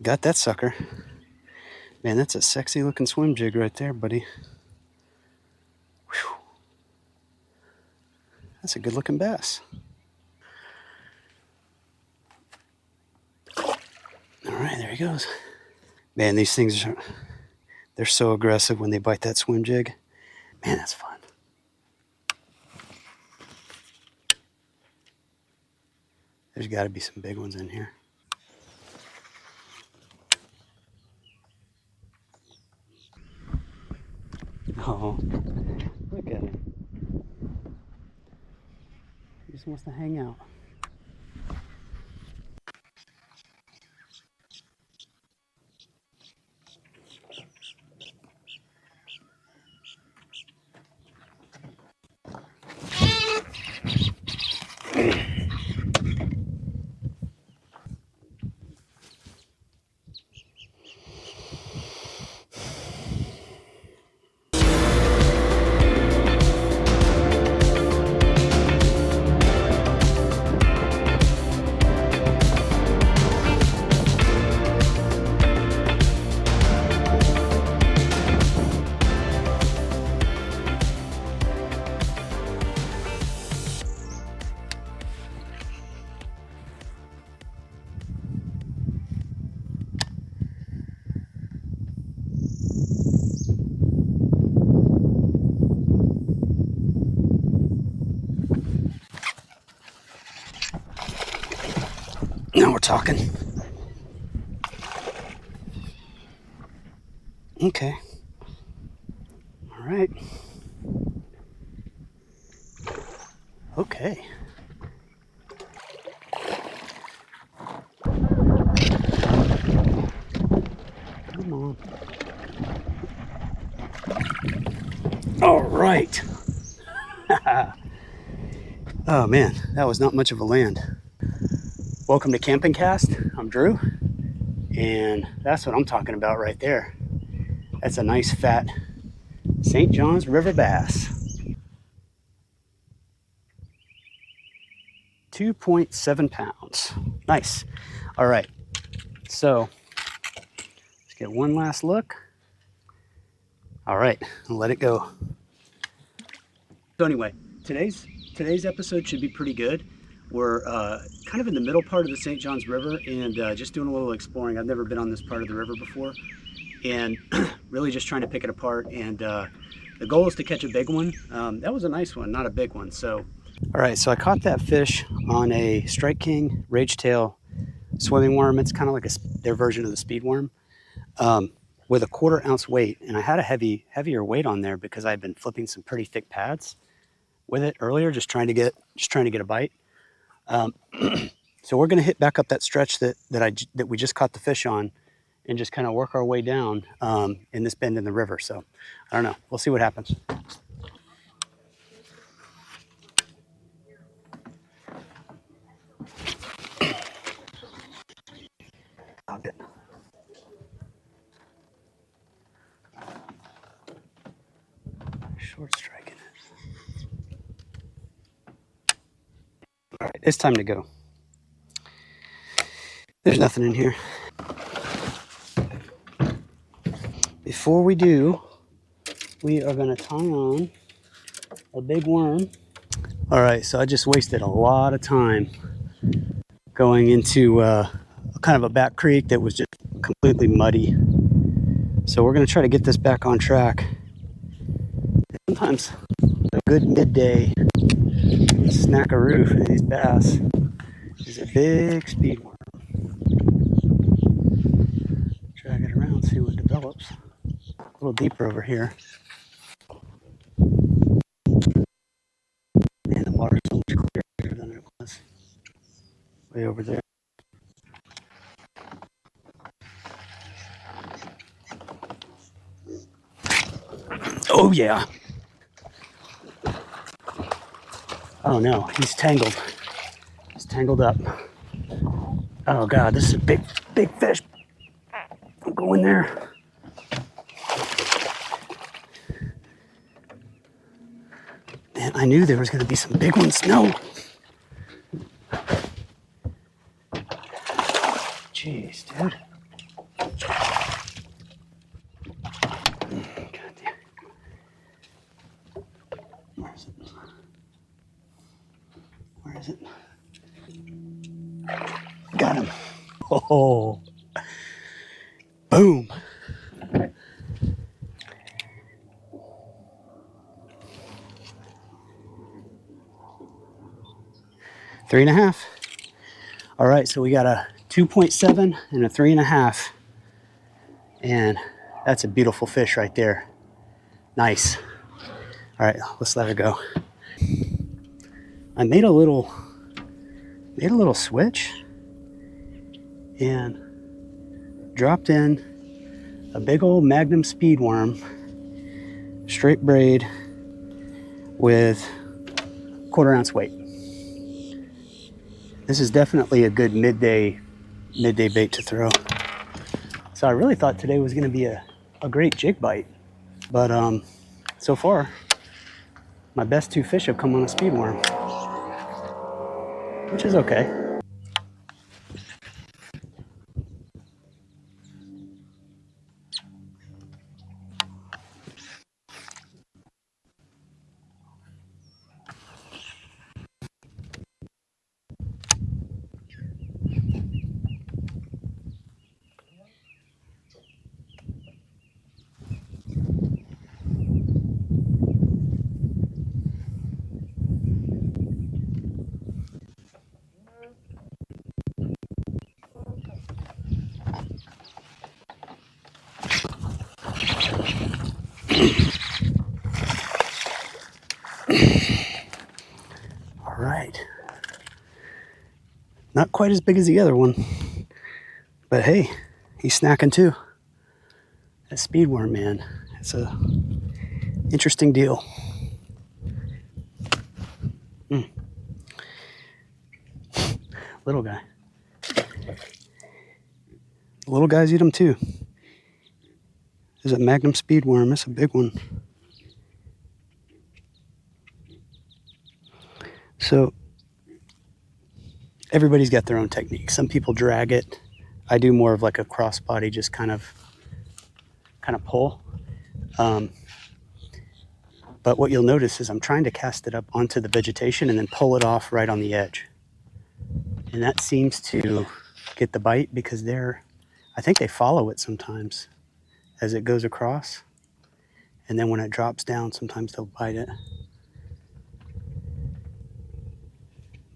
Got that sucker. Man, that's a sexy looking swim jig right there, buddy. Whew. That's a good looking bass. All right, there he goes. Man, these things they're so aggressive when they bite that swim jig. Man, that's fun. There's got to be some big ones in here. Oh, look at him. He just wants to hang out. Now we're talking. Okay. All right. Okay. Come on. All right. Oh man, that was not much of a land. Welcome to Camping Cast. I'm Drew, and that's what I'm talking about right there. That's a nice fat St. Johns River bass. 2.7 pounds. Nice. All right. So let's get one last look. All right, let it go. So anyway, today's episode should be pretty good. We're kind of in the middle part of the St. Johns River and just doing a little exploring. I've never been on this part of the river before, and really just trying to pick it apart. And the goal is to catch a big one. That was a nice one, not a big one. So, all right, so I caught that fish on a Strike King Rage Tail swimming worm. It's kind of like their version of the speed worm. With a 1/4 ounce weight, and I had a heavier weight on there because I had been flipping some pretty thick pads with it earlier, just trying to get a bite. So we're going to hit back up that stretch that we just caught the fish on, and just kind of work our way down in this bend in the river. So I don't know. We'll see what happens. Short striking it. All right, it's time to go. There's nothing in here. Before we do, we are going to tie on a big worm. All right, so I just wasted a lot of time going into kind of a back creek that was just completely muddy. So we're going to try to get this back on track. Sometimes a good midday snackaroo for these bass is a big speed worm. Drag it around, see what develops. A little deeper over here. Man, the water's so much clearer than it was way over there. Oh yeah. Oh no, he's tangled. He's tangled up. Oh god, this is a big fish. Don't go in there. Man, I knew there was going to be some big ones. No. Jeez, dude. God damn. Where is it? Where is it? Got him. Oh, boom. Three and a half. All right, so we got a 2.7 and a 3.5. And that's a beautiful fish right there. Nice. All right, let's let her go. I made a little switch and dropped in a big old Magnum speed worm, straight braid with 1/4 ounce weight. This is definitely a good midday bait to throw. So I really thought today was going to be a great jig bite, but so far my best 2 fish have come on a speed worm, which is okay. All right. Not quite as big as the other one, but hey, he's snacking too. That speed worm, man, it's a interesting deal. Little guy. Little guys eat them too. There's a Magnum speed worm. That's a big one. So everybody's got their own technique. Some people drag it. I do more of like a crossbody, just kind of pull. But what you'll notice is I'm trying to cast it up onto the vegetation and then pull it off right on the edge. And that seems to get the bite because I think they follow it sometimes as it goes across. And then when it drops down, sometimes they'll bite it.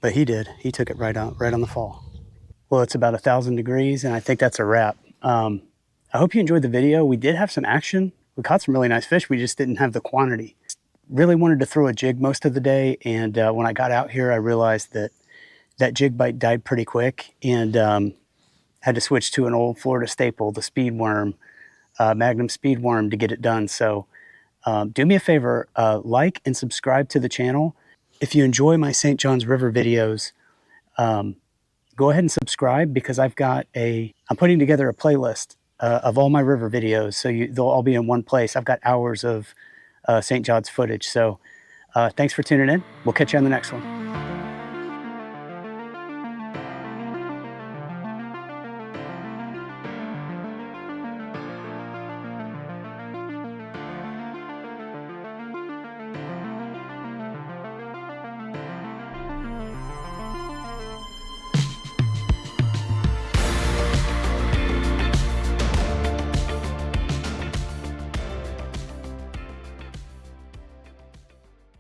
But he did. He took it right on the fall. Well, it's about 1,000 degrees, and I think that's a wrap. I hope you enjoyed the video. We did have some action. We caught some really nice fish. We just didn't have the quantity. Really wanted to throw a jig most of the day, and when I got out here, I realized that jig bite died pretty quick, and had to switch to an old Florida staple, the speed worm, Magnum speed worm, to get it done. So do me a favor, like and subscribe to the channel. If you enjoy my St. Johns River videos, go ahead and subscribe, because I'm putting together a playlist of all my river videos, so they'll all be in one place. I've got hours of St. John's footage. So thanks for tuning in. We'll catch you on the next one.